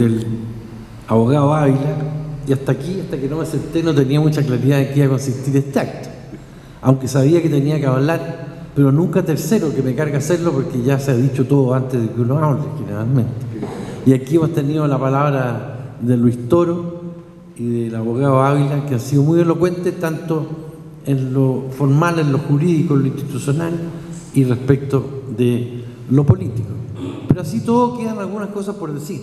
del abogado Ávila, y hasta aquí, hasta que no me senté, no tenía mucha claridad de qué iba a consistir este acto, aunque sabía que tenía que hablar, pero nunca tercero, que me carga hacerlo porque ya se ha dicho todo antes de que uno hable, generalmente. Y aquí hemos tenido la palabra de Luis Toro y del abogado Ávila, que han sido muy elocuentes tanto en lo formal, en lo jurídico, en lo institucional y respecto de lo político. Pero así todo quedan algunas cosas por decir.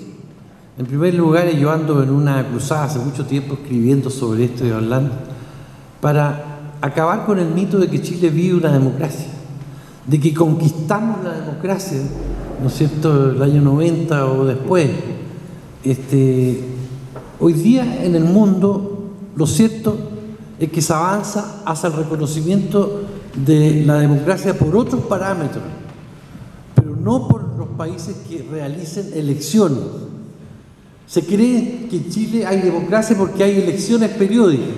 En primer lugar, yo ando en una cruzada hace mucho tiempo escribiendo sobre esto y hablando para acabar con el mito de que Chile vive una democracia, de que conquistamos la democracia, ¿no es cierto?, el año 90 o después. Hoy día en el mundo lo cierto es que se avanza hacia el reconocimiento de la democracia por otros parámetros, pero no por los países que realicen elecciones. Se cree que en Chile hay democracia porque hay elecciones periódicas,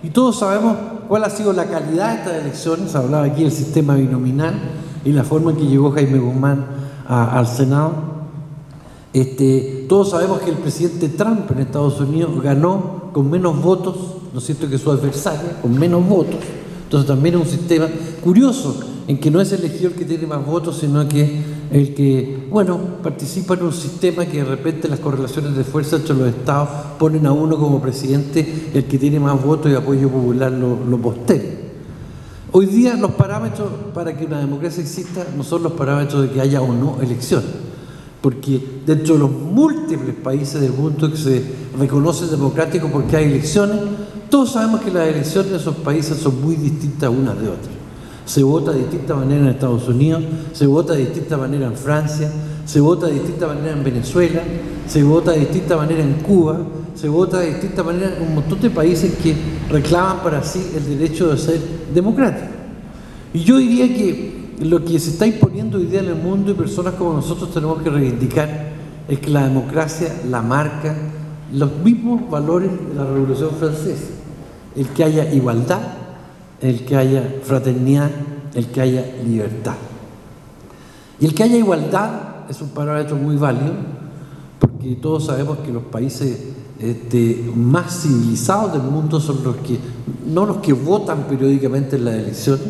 y todos sabemos cuál ha sido la calidad de estas elecciones. Se hablaba aquí del sistema binominal y la forma en que llegó Jaime Guzmán al Senado. Todos sabemos que el presidente Trump en Estados Unidos ganó con menos votos, ¿no es cierto?, que su adversario, con menos votos. Entonces también es un sistema curioso en que no es elegido el que tiene más votos, sino que el que, bueno, participa en un sistema que de repente las correlaciones de fuerza entre los estados ponen a uno como presidente, el que tiene más votos y apoyo popular lo postera. Hoy día los parámetros para que una democracia exista no son los parámetros de que haya o no elecciones, porque dentro de los múltiples países del mundo que se reconocen democráticos porque hay elecciones, todos sabemos que las elecciones de esos países son muy distintas unas de otras. Se vota de distinta manera en Estados Unidos, se vota de distinta manera en Francia, se vota de distinta manera en Venezuela, se vota de distinta manera en Cuba, se vota de distinta manera en un montón de países que reclaman para sí el derecho de ser democráticos. Y yo diría que lo que se está imponiendo hoy día en el mundo, y personas como nosotros tenemos que reivindicar, es que la democracia la marca los mismos valores de la Revolución Francesa: el que haya igualdad, el que haya fraternidad, el que haya libertad. Y el que haya igualdad es un parámetro muy válido, porque todos sabemos que los países más civilizados del mundo son los que, no los que votan periódicamente en las elecciones,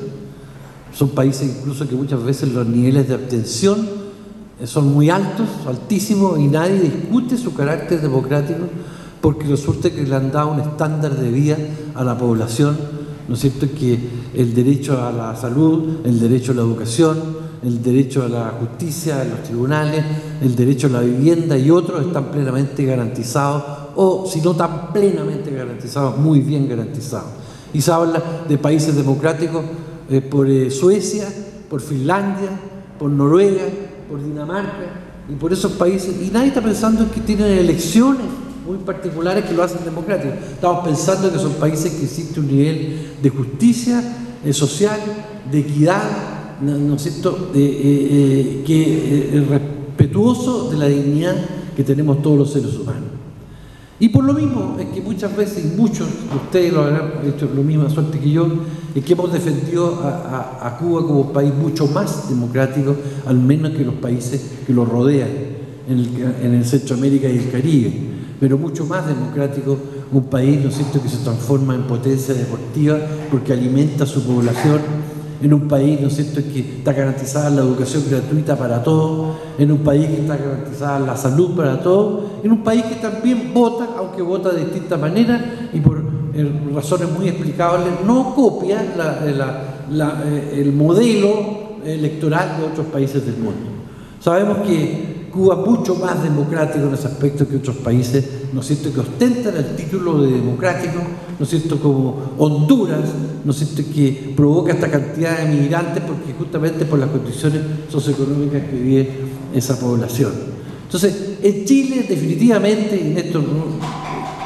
son países incluso que muchas veces los niveles de abstención son muy altos, altísimos, y nadie discute su carácter democrático, porque resulta que le han dado un estándar de vida a la población, ¿no es cierto?, que el derecho a la salud, el derecho a la educación, el derecho a la justicia en los tribunales, el derecho a la vivienda y otros están plenamente garantizados, o si no tan plenamente garantizados, muy bien garantizados. Y se habla de países democráticos por Suecia, por Finlandia, por Noruega, por Dinamarca y por esos países, y nadie está pensando en que tienen elecciones muy particulares que lo hacen democrático. Estamos pensando que son países que existe un nivel de justicia social, de equidad, ¿no es cierto?, respetuoso de la dignidad que tenemos todos los seres humanos. Y por lo mismo es que muchas veces, y muchos de ustedes lo habrán hecho la misma suerte que yo, es que hemos defendido a Cuba como país mucho más democrático, al menos que los países que lo rodean en el Centroamérica y el Caribe, pero mucho más democrático, un país, ¿no es cierto?, que se transforma en potencia deportiva porque alimenta a su población, en un país, ¿no es cierto?, que está garantizada la educación gratuita para todos, en un país que está garantizada la salud para todos, en un país que también vota, aunque vota de distinta manera y por razones muy explicables, no copia el modelo electoral de otros países del mundo. Sabemos que Cuba es mucho más democrático en ese aspecto que otros países, ¿no es cierto?, que ostentan el título de democrático, ¿no es cierto?, como Honduras, ¿no es cierto?, que provoca esta cantidad de migrantes porque justamente por las condiciones socioeconómicas que vive esa población. Entonces, en Chile definitivamente, y en esto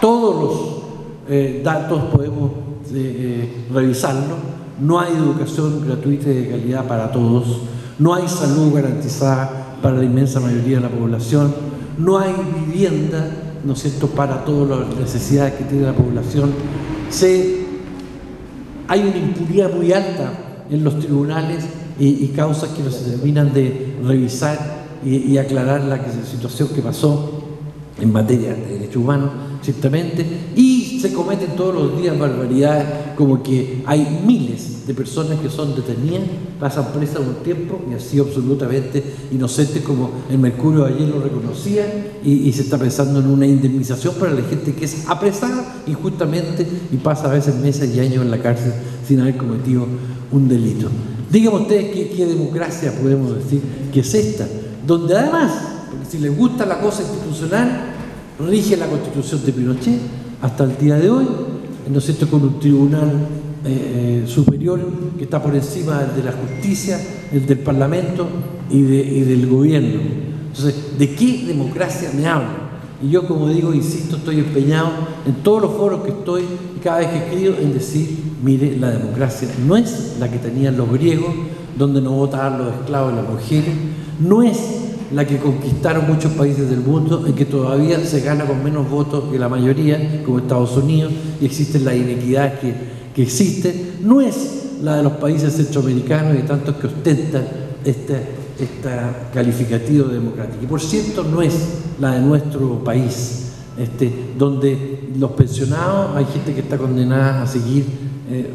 todos los datos podemos revisarlo, no hay educación gratuita y de calidad para todos, no hay salud garantizada para la inmensa mayoría de la población, no hay vivienda, ¿no es cierto?, para todas las necesidades que tiene la población, hay una impunidad muy alta en los tribunales y causas que no se terminan de revisar y aclarar la situación que pasó en materia de derechos humanos, ciertamente, y se cometen todos los días barbaridades, como que hay miles de personas que son detenidas, pasan presas un tiempo y han sido absolutamente inocentes, como el Mercurio ayer lo reconocía, y se está pensando en una indemnización para la gente que es apresada injustamente y pasa a veces meses y años en la cárcel sin haber cometido un delito. Díganme ustedes qué democracia podemos decir que es esta, donde además, porque si les gusta la cosa institucional, rige la Constitución de Pinochet hasta el día de hoy, ¿no es cierto?, con un tribunal superior que está por encima de la justicia, el del Parlamento y del gobierno. Entonces, ¿de qué democracia me hablan? Y yo, como digo, insisto, estoy empeñado en todos los foros que estoy y cada vez que escribo en decir, mire, la democracia no es la que tenían los griegos, donde no votaban los esclavos y las mujeres, no es la que conquistaron muchos países del mundo, en que todavía se gana con menos votos que la mayoría, como Estados Unidos, y existen las inequidades que existen, no es la de los países centroamericanos y tantos que ostentan este calificativo democrático. Y por cierto, no es la de nuestro país, donde los pensionados, hay gente que está condenada a seguir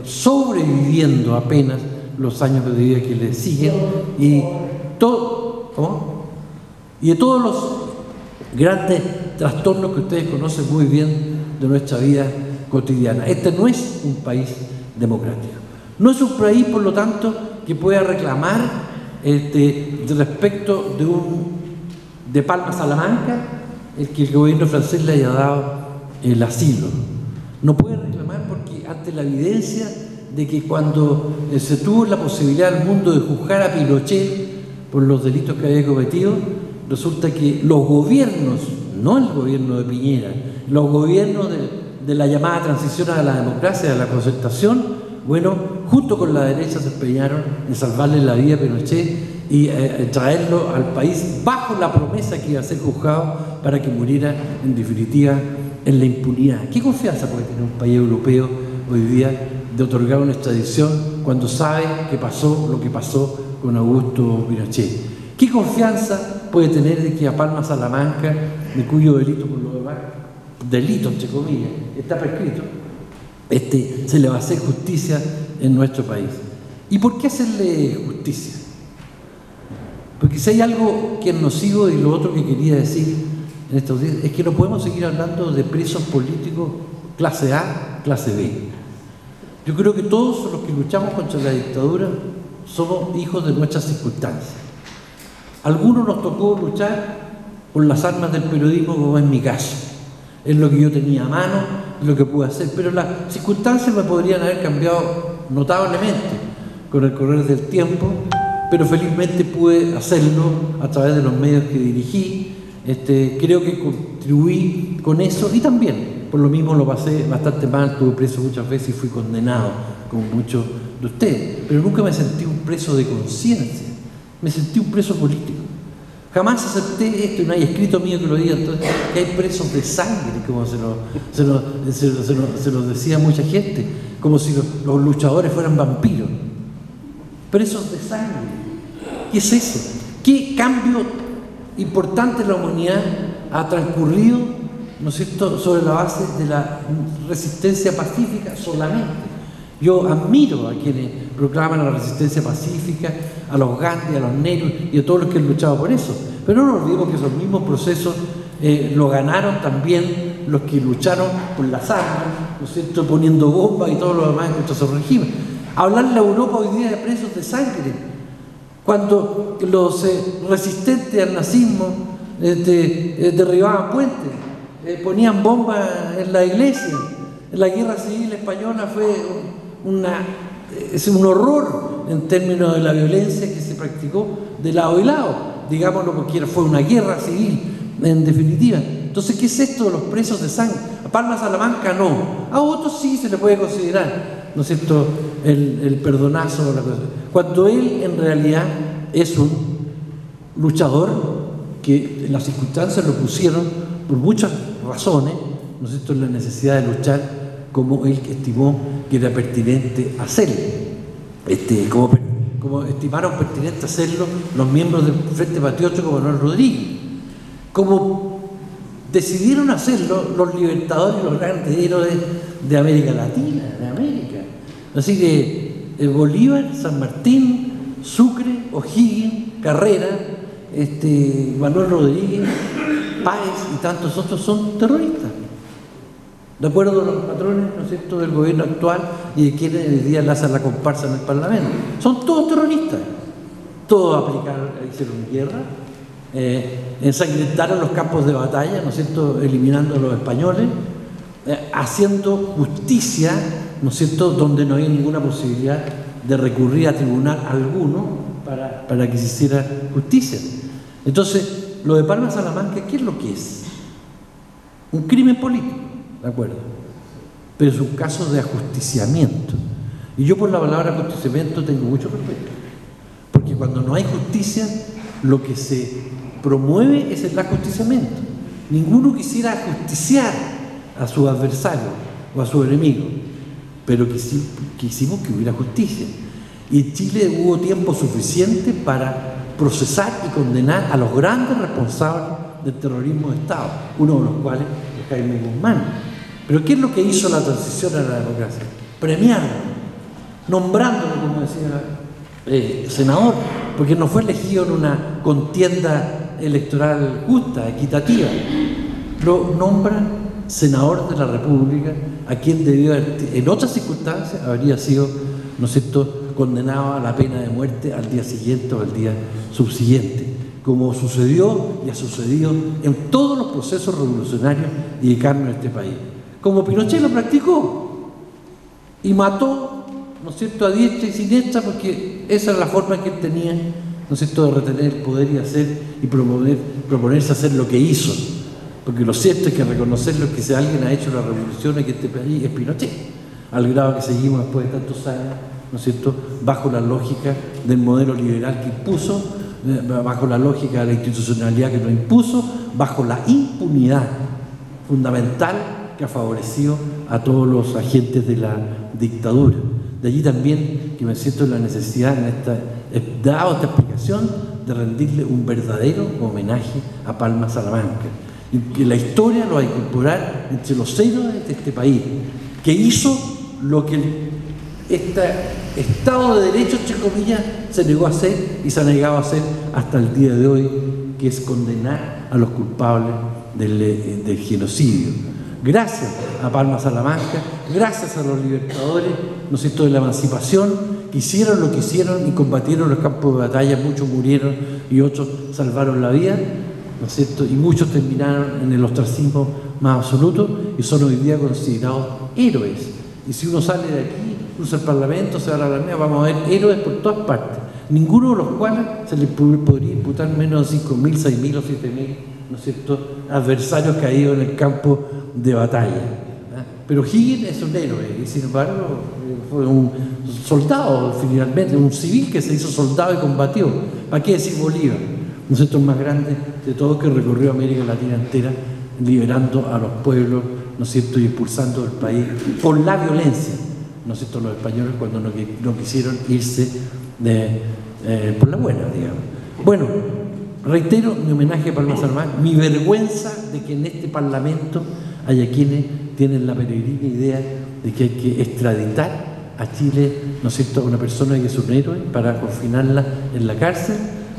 sobreviviendo apenas los años de vida que le siguen, y de todos los grandes trastornos que ustedes conocen muy bien de nuestra vida cotidiana. Este no es un país democrático. No es un país, por lo tanto, que pueda reclamar respecto de Palma Salamanca, el que el gobierno francés le haya dado el asilo. No puede reclamar porque ante la evidencia de que cuando se tuvo la posibilidad del mundo de juzgar a Pinochet por los delitos que había cometido, resulta que los gobiernos, no el gobierno de Piñera, los gobiernos de la llamada transición a la democracia, a la concertación, bueno, junto con la derecha se empeñaron en salvarle la vida a Pinochet y traerlo al país bajo la promesa que iba a ser juzgado para que muriera en definitiva en la impunidad. ¿Qué confianza puede tener un país europeo hoy día de otorgar una extradición cuando sabe que pasó lo que pasó con Augusto Pinochet? ¿Qué confianza puede tener de que a Palma Salamanca, de cuyo delito por lo demás, delito entre comillas, está prescrito, se le va a hacer justicia en nuestro país? ¿Y por qué hacerle justicia? Porque si hay algo que es nocivo, y lo otro que quería decir en estos días, es que no podemos seguir hablando de presos políticos clase A, clase B. Yo creo que todos los que luchamos contra la dictadura somos hijos de nuestras circunstancias. Algunos nos tocó luchar por las armas del periodismo, como en mi caso. Es lo que yo tenía a mano, es lo que pude hacer, pero las circunstancias me podrían haber cambiado notablemente con el correr del tiempo, pero felizmente pude hacerlo a través de los medios que dirigí. Creo que contribuí con eso y también, por lo mismo lo pasé bastante mal, estuve preso muchas veces y fui condenado, como muchos de ustedes, pero nunca me sentí un preso de conciencia, me sentí un preso político. Jamás acepté esto, y no hay escrito mío que lo diga, entonces, que hay presos de sangre, como se lo decía mucha gente, como si los luchadores fueran vampiros. Presos de sangre. ¿Qué es eso? ¿Qué cambio importante en la humanidad ha transcurrido, ¿no es cierto?, sobre la base de la resistencia pacífica solamente? Yo admiro a quienes proclaman la resistencia pacífica, a los Gandhi, a los Nehru y a todos los que han luchado por eso. Pero no nos olvidemos que esos mismos procesos lo ganaron también los que lucharon por las armas, ¿no es cierto?, poniendo bombas y todo lo demás contra esos regímenes. Hablarle a Europa hoy día de presos de sangre, cuando los resistentes al nazismo derribaban puentes, ponían bombas en la iglesia. La guerra civil española fue un horror en términos de la violencia que se practicó de lado y lado, digámoslo, porque fue una guerra civil en definitiva. Entonces, ¿qué es esto de los presos de sangre? A Palma Salamanca no, a otros sí se le puede considerar, ¿no es cierto?, el perdonazo, la cosa. Cuando él en realidad es un luchador que las circunstancias lo pusieron por muchas razones, ¿no es cierto?, la necesidad de luchar como él estimó que era pertinente hacerlo, como estimaron pertinente hacerlo los miembros del Frente Patriótico como Manuel Rodríguez, como decidieron hacerlo los libertadores y los grandes héroes de América Latina, de América. Así que Bolívar, San Martín, Sucre, O'Higgins, Carrera, Manuel Rodríguez, Páez y tantos otros son terroristas, de acuerdo a los patrones, ¿no es cierto?, del gobierno actual y de quienes hoy día le hacen la comparsa en el Parlamento. Son todos terroristas, todos hicieron guerra, ensangrentaron los campos de batalla, ¿no es cierto?, eliminando a los españoles, haciendo justicia, ¿no es cierto?, donde no había ninguna posibilidad de recurrir a tribunal alguno para que se hiciera justicia. Entonces, lo de Palma Salamanca, ¿qué es lo que es? Un crimen político, ¿de acuerdo? Pero es un caso de ajusticiamiento. Y yo por la palabra ajusticiamiento tengo mucho respeto, porque cuando no hay justicia, lo que se promueve es el ajusticiamiento. Ninguno quisiera ajusticiar a su adversario o a su enemigo, pero quisimos que hubiera justicia. Y en Chile hubo tiempo suficiente para procesar y condenar a los grandes responsables del terrorismo de Estado, uno de los cuales es Jaime Guzmán. Pero ¿qué es lo que hizo la transición a la democracia? Premiarlo, nombrándolo, como decía, senador, porque no fue elegido en una contienda electoral justa, equitativa. Lo nombran senador de la República, a quien debió haber, en otras circunstancias, habría sido, ¿no es cierto?, condenado a la pena de muerte al día siguiente o al día subsiguiente, como sucedió y ha sucedido en todos los procesos revolucionarios y de cambio en este país. Como Pinochet lo practicó y mató, ¿no es cierto?, a diestra y siniestra, porque esa era la forma que él tenía, ¿no es cierto?, de retener el poder y hacer y proponerse hacer lo que hizo. Porque lo cierto es que reconocerlo es que si alguien ha hecho la revolución en este país es Pinochet, al grado que seguimos después de tantos años, ¿no es cierto?, bajo la lógica del modelo liberal que impuso, bajo la lógica de la institucionalidad que nos impuso, bajo la impunidad fundamental que ha favorecido a todos los agentes de la dictadura. De allí también que me siento en la necesidad, dado esta explicación, de rendirle un verdadero homenaje a Palma Salamanca, y que la historia lo va a incorporar entre los héroes de este país, que hizo lo que este Estado de Derecho, entre comillas, se negó a hacer y se ha negado a hacer hasta el día de hoy, que es condenar a los culpables del genocidio. Gracias a Palma Salamanca, gracias a los libertadores, ¿no es cierto?, de la emancipación, que hicieron lo que hicieron y combatieron los campos de batalla, muchos murieron y otros salvaron la vida, ¿no es cierto?, y muchos terminaron en el ostracismo más absoluto y son hoy día considerados héroes. Y si uno sale de aquí, cruza el Parlamento, se va a la Alameda, vamos a ver héroes por todas partes, ninguno de los cuales se les podría imputar menos de 5.000, 6.000 o 7.000, ¿no es cierto?, adversarios caídos en el campo de batalla. Pero Higgins es un héroe y sin embargo fue un soldado finalmente, un civil que se hizo soldado y combatió. ¿Para qué decir Bolívar? ¿No es cierto?, el más grande de todos, que recorrió América Latina entera liberando a los pueblos, ¿no es cierto?, y expulsando del país por la violencia, ¿no es cierto?, los españoles cuando no quisieron irse por la buena, digamos. Bueno, reitero mi homenaje a Palma Salamanca, mi vergüenza de que en este Parlamento haya quienes tienen la peregrina idea de que hay que extraditar a Chile, ¿no es cierto?, a una persona que es un héroe para confinarla en la cárcel,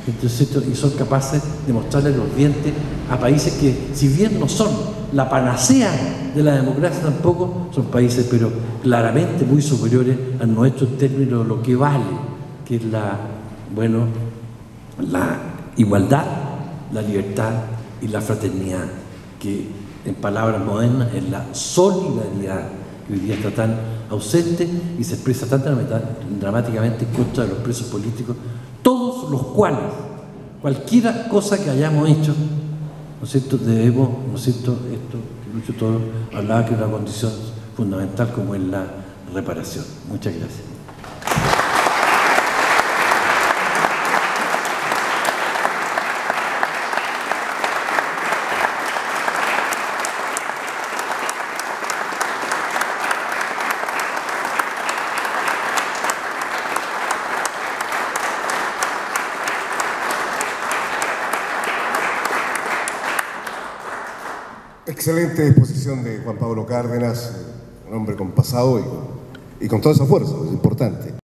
entonces, y son capaces de mostrarle los dientes a países que, si bien no son la panacea de la democracia tampoco, son países pero claramente muy superiores a nuestro en términos de lo que vale, que es la igualdad, la libertad y la fraternidad, que en palabras modernas es la solidaridad, que hoy día está tan ausente y se expresa tan dramáticamente en contra de los presos políticos, todos los cuales, cualquier cosa que hayamos hecho, ¿no es cierto?, debemos, ¿no es cierto?, esto que Lucho Toro hablaba, que es una condición fundamental como es la reparación. Muchas gracias. Excelente exposición de Juan Pablo Cárdenas, un hombre con pasado y con toda esa fuerza, es importante.